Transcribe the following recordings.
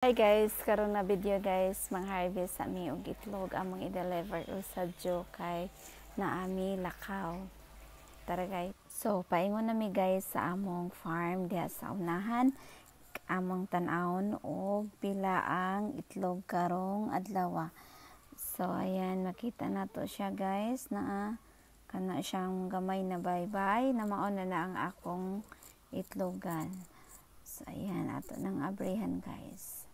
Hi guys, karon na video guys, mang-harvest sa mi og itlog among i-deliver sa Jo kay naami lakaw. Tara guys. So, paingon na mi guys sa among farm diha sa unahan. Among tan-awon og pila ang itlog karong adlaw. So, ayan, makita nato siya guys na kana siyang gamay na baybay na mao na ang akong itlogan. So, ayan, ato nang abrihan guys.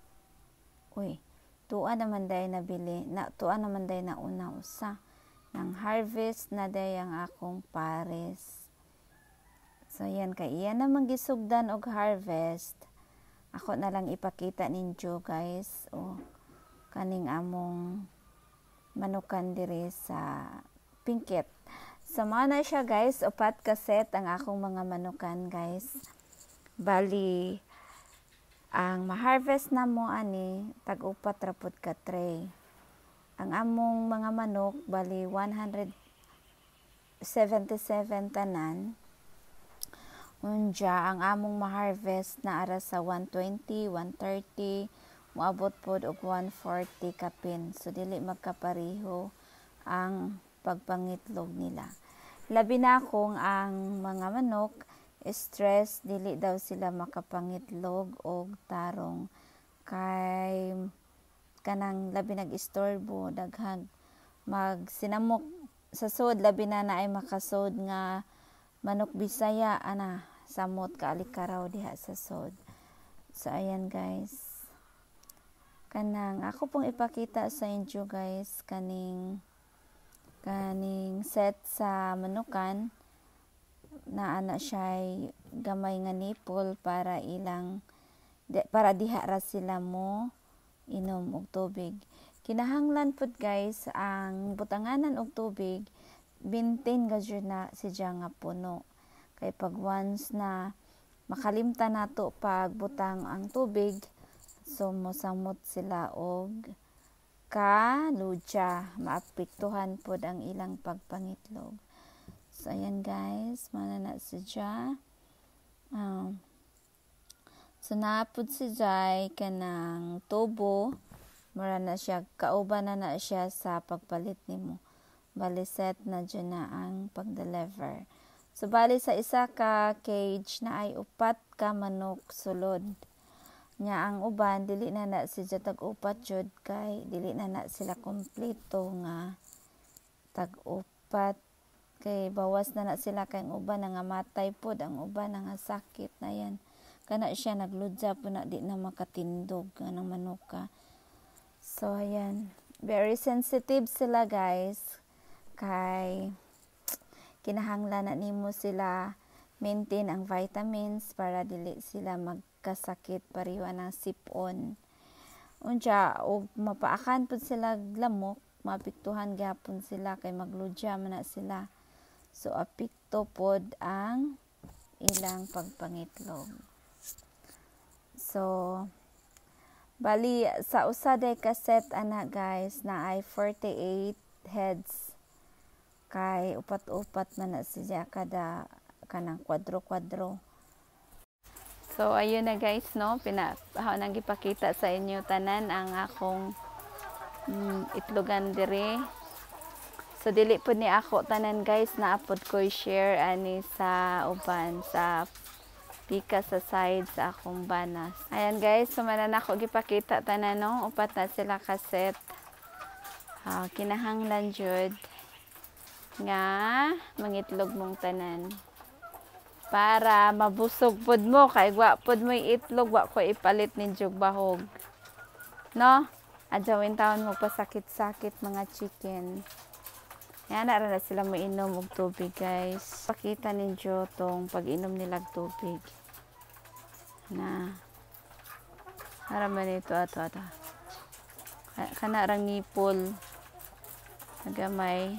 Uy, tuwa naman day nabili, tuwa naman day na una usa. Nang harvest na day ang akong pares. So yan, kay iyan naman gisugdan og harvest. Ako na lang ipakita ninyo guys, o kaning among manukan diri sa Pingkit. So na siya guys, upat ka set ang akong mga manukan guys. Bali, ang ma-harvest na mo ani tag-upat rapod ka tray. Ang among mga manok bali 177 tanan. Unja ang among ma-harvest na ara sa 120, 130, moabot pod og 140 kapin. So dili magkapareho ang pagpangitlog nila. Labi na kung ang mga manok stress, dili daw sila makapangitlog og tarong kay kanang labi nag-istorbo daghang magsinamok sa sod, labi na ay makasod nga manok Bisaya ana samot kaalikaraw diha sa sod. So ayan guys, kanang ako pong ipakita sa inyo guys kaning set sa manukan na ana siya'y gamay nga nipple para para diha ra sila mo inom og tubig. Kinahanglan pud guys ang butanganan og tubig maintain gadyo na siya nga puno. Kay pag once na makalimtan nato pag butang ang tubig, so mosamot sila og kaludya, maapektuhan pud ang ilang pagpangitlog. So, ayan guys, manana siya. So, napod siya kanang tubo. Mara na siya, kauban na siya sa pagpalit nimo. Bali, set na dyan na ang pag-deliver. So, bali sa isa ka cage na ay upat ka manok sulod. Nya ang uban, dili na siya tag-upat jud kay dili na sila kompleto nga tag-upat. Kay bawas na sila kay ang uban nga matay pod, ang uban nga sakit na yan. Kana siya nagludya po na di na makatindog ng manuka. So ayan, very sensitive sila guys. Kay kinahanglan na nimo sila maintain ang vitamins para dili sila magkasakit pariwa ng sipon. Unja og mapaakan pud sila lamok, mapiktuhan gyapon sila kay magludya man na sila. So, apikto pod ang ilang pagpangitlog. So, bali, sa usaday kaset ana guys, na ay 48 heads. Kay upat-upat na siya kada kanang kwadro-kwadro. So, ayun na guys, no? Nang ipakita sa inyo tanan ang akong itlogan dire. So, dili po ni ako tanan guys na apod ko share ani sa uban sa pika sa side sa akong banas. Ayan guys, sumanan ako gipakita tanan no, upat na sila kaset. Kinahanglan jud nga mangitlog mong tanan para mabusog pod mo kay wa pod mo itlog, wa ko ipalit ninyo bahog. No? Adjawin taon mo pasakit-sakit mga chicken. Yan, nara na sila mainom og tubig guys. Pakita ninyo tong pag-inom nila og tubig. Na. Haraman ito ato. Kana rang nipple. Nagamay.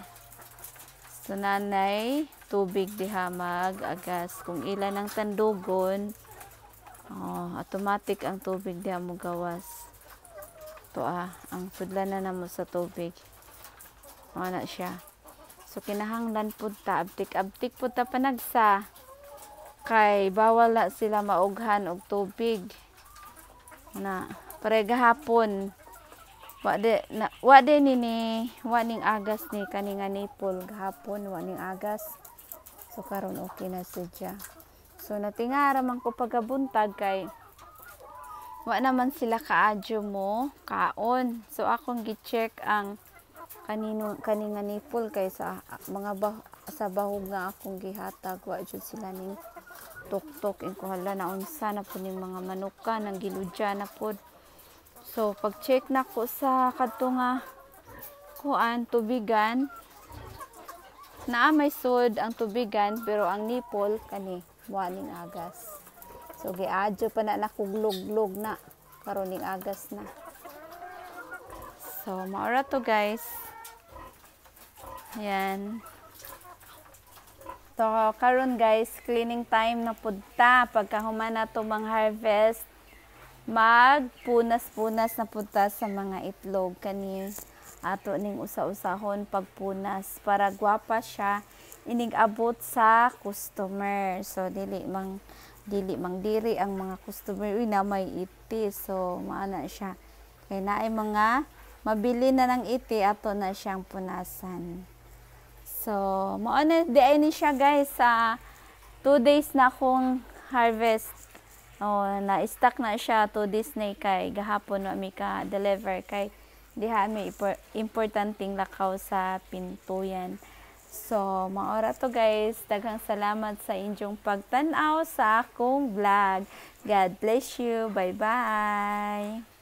So nanay, tubig diha mag-agas. Kung ilan ang tandugon, automatic ang tubig diha mo gawas. Ito ang sudlan na mo sa tubig. Na siya. So, kinahanglan po ta, abtik po ta panagsa. Kay, bawal na sila maughan og tubig. Na, Pare gahapon. Wa de ni wa ning agas ni kaninga nipol gahapon, wa ning agas. So karon okay na siya. So natingara man ko pagabuntag kay wa naman sila kaadyo mo kaon. So akong gi-check ang kaninga nipol kay sa mga sa bahog nga akong gihatag wa jud sila ning tuktok in ko hala na unsa na pud ning mga manuka nang giludya na pud. So pag-check na ko sa kadto nga kuan tubigan, naa may sud ang tubigan pero ang nipol kani muaning agas. So giadyo pa na nakuglog-log na karon ning agas na. So maura to guys. Yan. So karon guys, cleaning time na pud ta pagkahuman na to mang harvest. Magpunas-punas na punta sa mga itlog kani ato ning usa-usahon pagpunas para gwapa siya inig abot sa customer. So dili mang diri ang mga customer uy na may iti, so maana siya kay naay mga mabili na ng iti ato na siyang punasan. So mao na di ay ni siya guys sa 2 days na akong harvest. Na-stock na siya 2 days na kay gahapon wa mi ka deliver kay diha may importanteng lakaw sa pintuyan. So maora to guys, daghang salamat sa inyong pagtan-aw sa akong vlog. God bless you. Bye bye.